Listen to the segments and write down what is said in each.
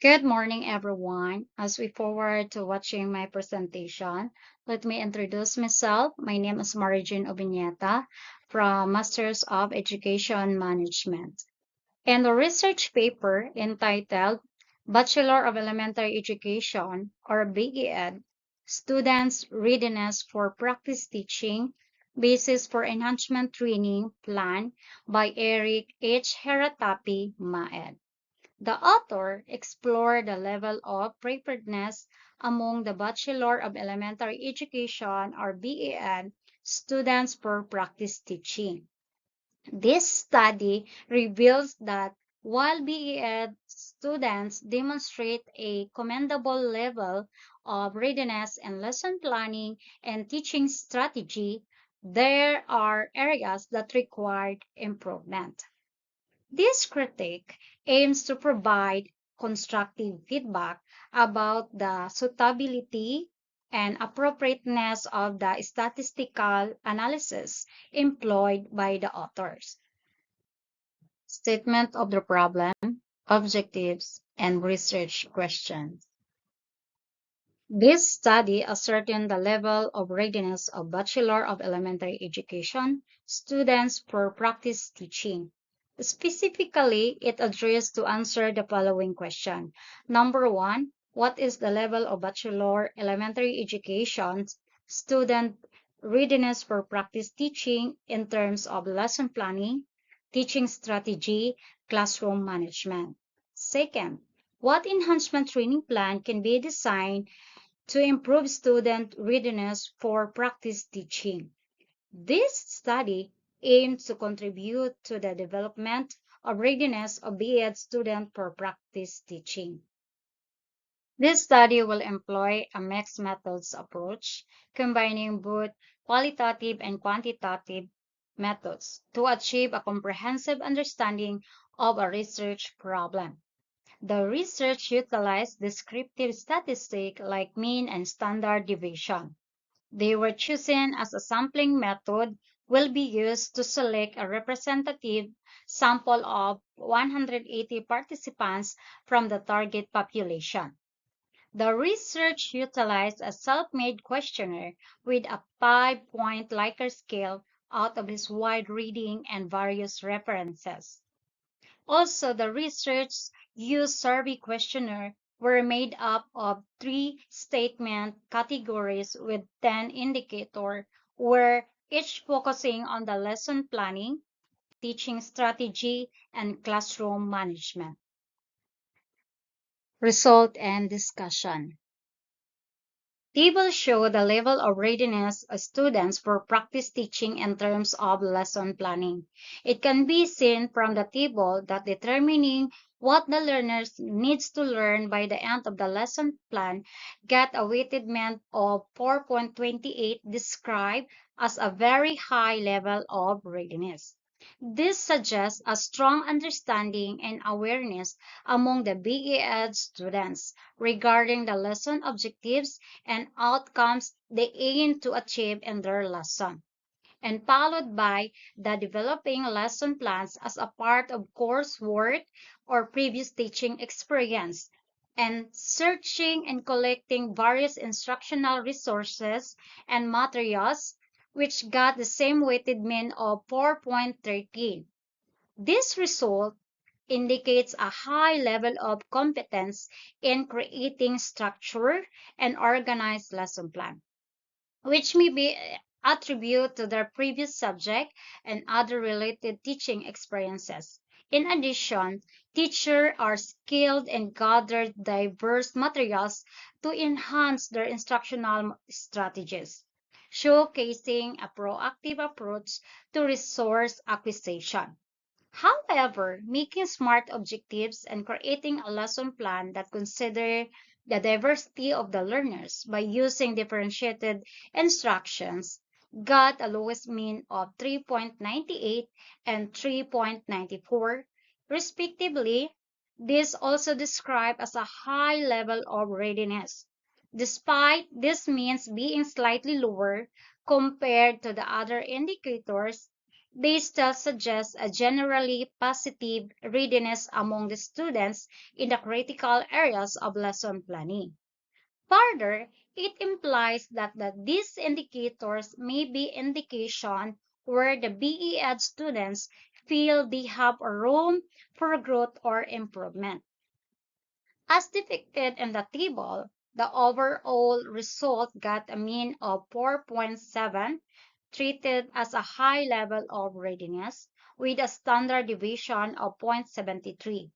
Good morning, everyone. As we forward to watching my presentation, let me introduce myself. My name is Marijin Obineta from Masters of Education Management. In the research paper entitled Bachelor of Elementary Education, or BEd, Students' Readiness for Practice Teaching, Basis for Enhancement Training Plan by Eric H. Heratapi Maed. The author explored the level of preparedness among the Bachelor of Elementary Education or BEd students for practice teaching. This study reveals that while BEd students demonstrate a commendable level of readiness in lesson planning and teaching strategy, there are areas that require improvement. This critique aims to provide constructive feedback about the suitability and appropriateness of the statistical analysis employed by the authors. Statement of the problem, objectives, and research questions. This study ascertained the level of readiness of Bachelor of Elementary Education students for practice teaching. Specifically, it addressed to answer the following question. Number one, what is the level of Bachelor Elementary Education student readiness for practice teaching in terms of lesson planning, teaching strategy, classroom management? Second, what enhancement training plan can be designed to improve student readiness for practice teaching? This study aims to contribute to the development of readiness of BEd students for practice teaching. This study will employ a mixed methods approach, combining both qualitative and quantitative methods to achieve a comprehensive understanding of a research problem. The research utilized descriptive statistics like mean and standard deviation. They were chosen as a sampling method will be used to select a representative sample of 180 participants from the target population. The research utilized a self-made questionnaire with a 5-point Likert scale out of his wide reading and various references. Also, the research used survey questionnaire were made up of 3 statement categories with 10 indicators, where each focusing on the lesson planning, teaching strategy, and classroom management. Result and discussion. Tables show the level of readiness of students for practice teaching in terms of lesson planning. It can be seen from the table that determining what the learners needs to learn by the end of the lesson plan get a weighted mean of 4.28 described as a very high level of readiness. This suggests a strong understanding and awareness among the BEd students regarding the lesson objectives and outcomes they aim to achieve in their lesson, and followed by the developing lesson plans as a part of coursework or previous teaching experience, and searching and collecting various instructional resources and materials which got the same weighted mean of 4.13. This result indicates a high level of competence in creating structure and organized lesson plan, which may be attributed to their previous subject and other related teaching experiences. In addition, teachers are skilled and gathered diverse materials to enhance their instructional strategies, showcasing a proactive approach to resource acquisition. However, making smart objectives and creating a lesson plan that consider the diversity of the learners by using differentiated instructions got a lowest mean of 3.98 and 3.94, respectively. This also described as a high level of readiness, despite this means being slightly lower compared to the other indicators. They still suggest a generally positive readiness among the students in the critical areas of lesson planning. Further, it implies that these indicators may be indication where the BE Ed students feel they have a room for growth or improvement. As depicted in the table, the overall result got a mean of 4.7, treated as a high level of readiness, with a standard deviation of 0.73.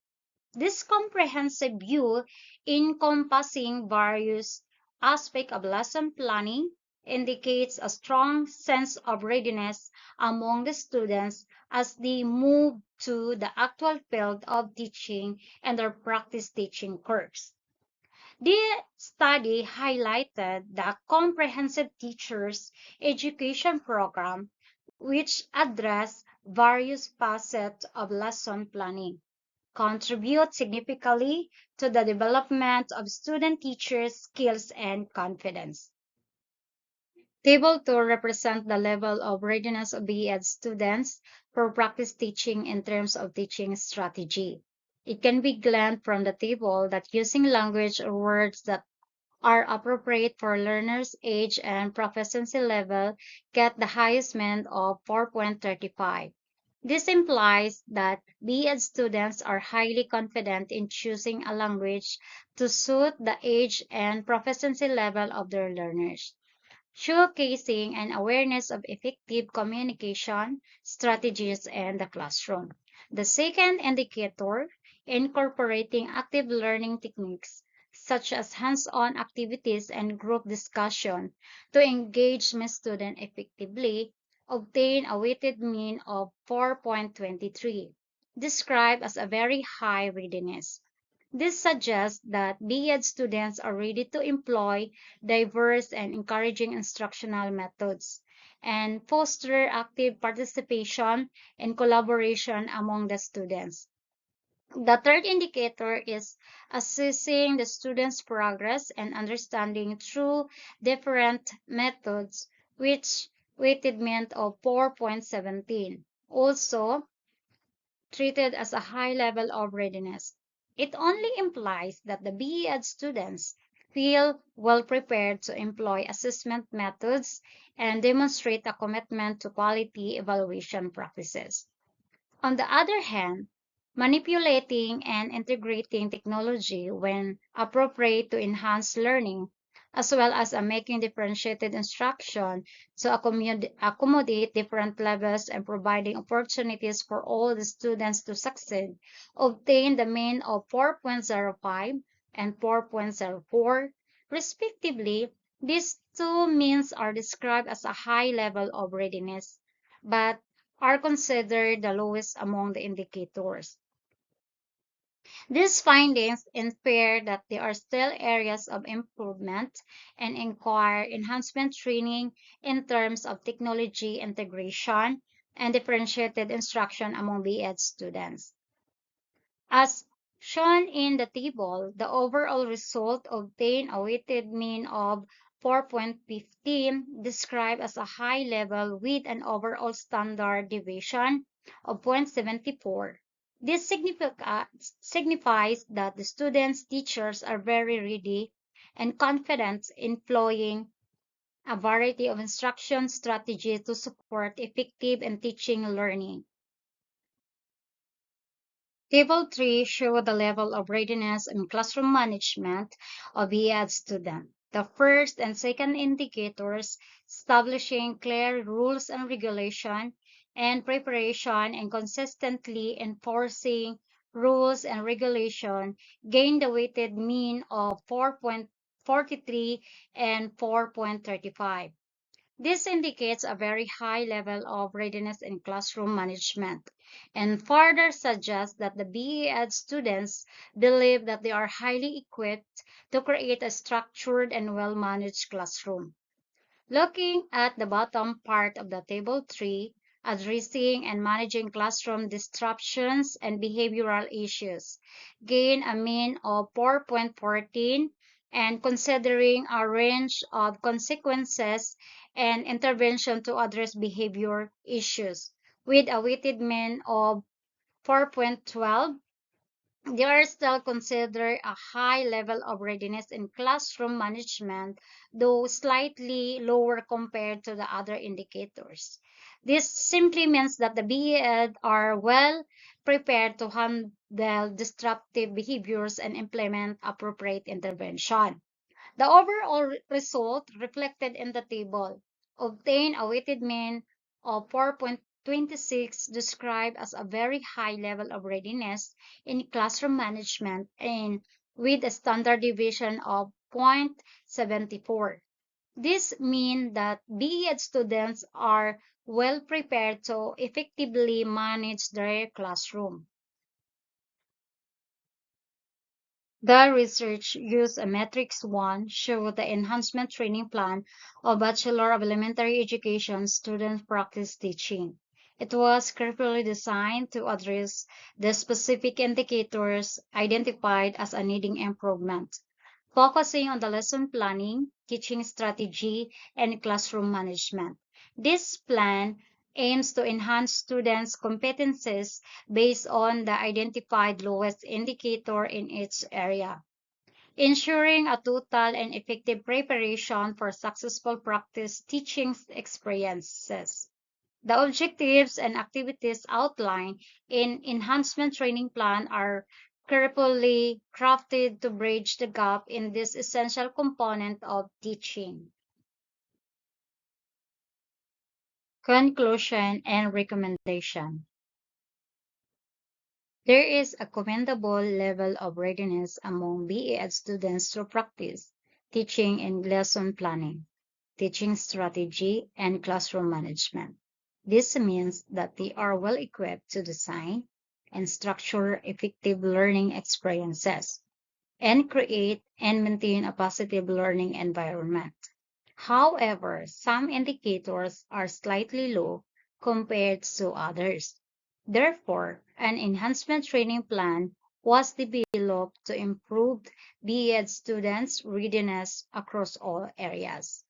This comprehensive view, encompassing various aspects of lesson planning, indicates a strong sense of readiness among the students as they move to the actual field of teaching and their practice teaching course. The study highlighted the comprehensive teachers education program, which address various facets of lesson planning, contribute significantly to the development of student teachers' skills and confidence. Table 2 represents the level of readiness of BEd students for practice teaching in terms of teaching strategy. It can be gleaned from the table that using language or words that are appropriate for learners' age and proficiency level get the highest mean of 4.35. This implies that BEd students are highly confident in choosing a language to suit the age and proficiency level of their learners, showcasing an awareness of effective communication strategies in the classroom. The second indicator, incorporating active learning techniques such as hands-on activities and group discussion to engage my student effectively, obtain a weighted mean of 4.23, described as a very high readiness. This suggests that BEd students are ready to employ diverse and encouraging instructional methods and foster active participation and collaboration among the students. The third indicator is assessing the students' progress and understanding through different methods, which weighted mean of 4.17. Also, treated as a high level of readiness. It only implies that the BEd students feel well prepared to employ assessment methods and demonstrate a commitment to quality evaluation practices. On the other hand, manipulating and integrating technology when appropriate to enhance learning, as well as making differentiated instruction to accommodate different levels and providing opportunities for all the students to succeed, obtain the mean of 4.05 and 4.04, respectively. These two means are described as a high level of readiness, but are considered the lowest among the indicators. These findings infer that there are still areas of improvement and require enhancement training in terms of technology integration and differentiated instruction among BEd students. As shown in the table, the overall result obtained a weighted mean of 4.15, described as a high level with an overall standard deviation of 0.74. This signifies that the students' teachers are very ready and confident in employing a variety of instruction strategies to support effective and teaching learning. Table 3 show the level of readiness and classroom management of EAD student. The first and second indicators establishing clear rules and regulation and preparation and consistently enforcing rules and regulation gain the weighted mean of 4.43 and 4.35. This indicates a very high level of readiness in classroom management and further suggests that the BEd students believe that they are highly equipped to create a structured and well-managed classroom. Looking at the bottom part of the table 3, addressing and managing classroom disruptions and behavioral issues, gain a mean of 4.14 and considering a range of consequences and intervention to address behavior issues. With a weighted mean of 4.12, they are still considered a high level of readiness in classroom management, though slightly lower compared to the other indicators. This simply means that the BEd are well prepared to handle disruptive behaviors and implement appropriate intervention. The overall result reflected in the table obtained a weighted mean of 4.26, described as a very high level of readiness in classroom management and with a standard deviation of 0.74. This means that BEd students are well prepared to effectively manage their classroom. The research used a Matrix 1 show the enhancement training plan of Bachelor of Elementary Education student practice teaching. It was carefully designed to address the specific indicators identified as a needing improvement, focusing on the lesson planning, teaching strategy, and classroom management. This plan aims to enhance students' competencies based on the identified lowest indicator in each area, ensuring a total and effective preparation for successful practice teaching experiences. The objectives and activities outlined in enhancement training plan are carefully crafted to bridge the gap in this essential component of teaching. Conclusion and recommendation. There is a commendable level of readiness among BEd students to practice teaching and lesson planning, teaching strategy, and classroom management. This means that they are well equipped to design and structure effective learning experiences and create and maintain a positive learning environment. However, some indicators are slightly low compared to others. Therefore, an enhancement training plan was developed to improve BEd students' readiness across all areas.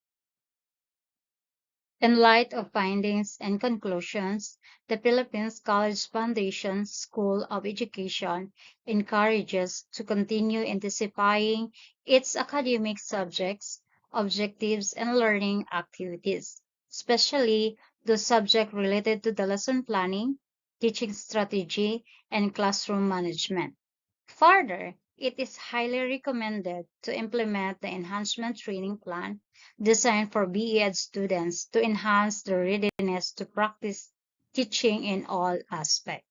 In light of findings and conclusions, the Philippines College Foundation School of Education encourages to continue intensifying its academic subjects, objectives, and learning activities, especially the subject related to the lesson planning, teaching strategy, and classroom management. Further, it is highly recommended to implement the enhancement training plan designed for BEd students to enhance their readiness to practice teaching in all aspects.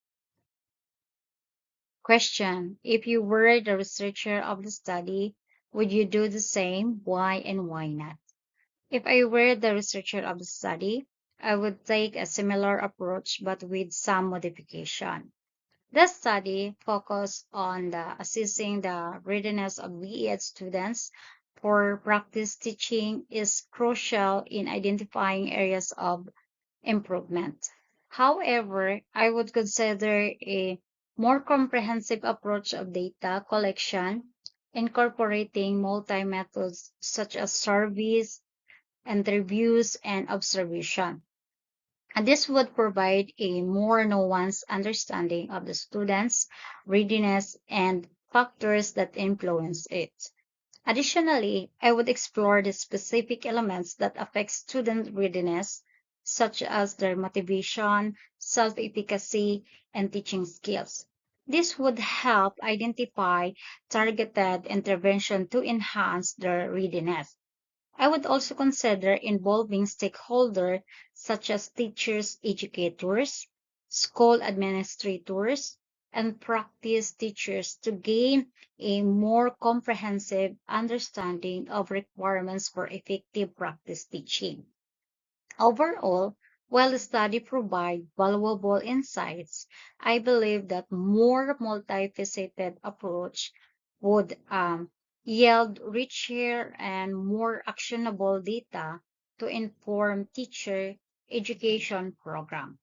Question: if you were the researcher of the study, would you do the same? Why and why not? If I were the researcher of the study, I would take a similar approach but with some modification. The study focused on assessing the readiness of BEd students for practice teaching is crucial in identifying areas of improvement. However, I would consider a more comprehensive approach of data collection, incorporating multi-methods such as surveys, interviews, and observation. And this would provide a more nuanced understanding of the student's readiness and factors that influence it. Additionally, I would explore the specific elements that affect student readiness, such as their motivation, self-efficacy, and teaching skills. This would help identify targeted intervention to enhance their readiness. I would also consider involving stakeholders such as teachers, educators, school administrators, and practice teachers to gain a more comprehensive understanding of requirements for effective practice teaching. Overall, while the study provides valuable insights, I believe that more multifaceted approach would yield richer and more actionable data to inform teacher education program.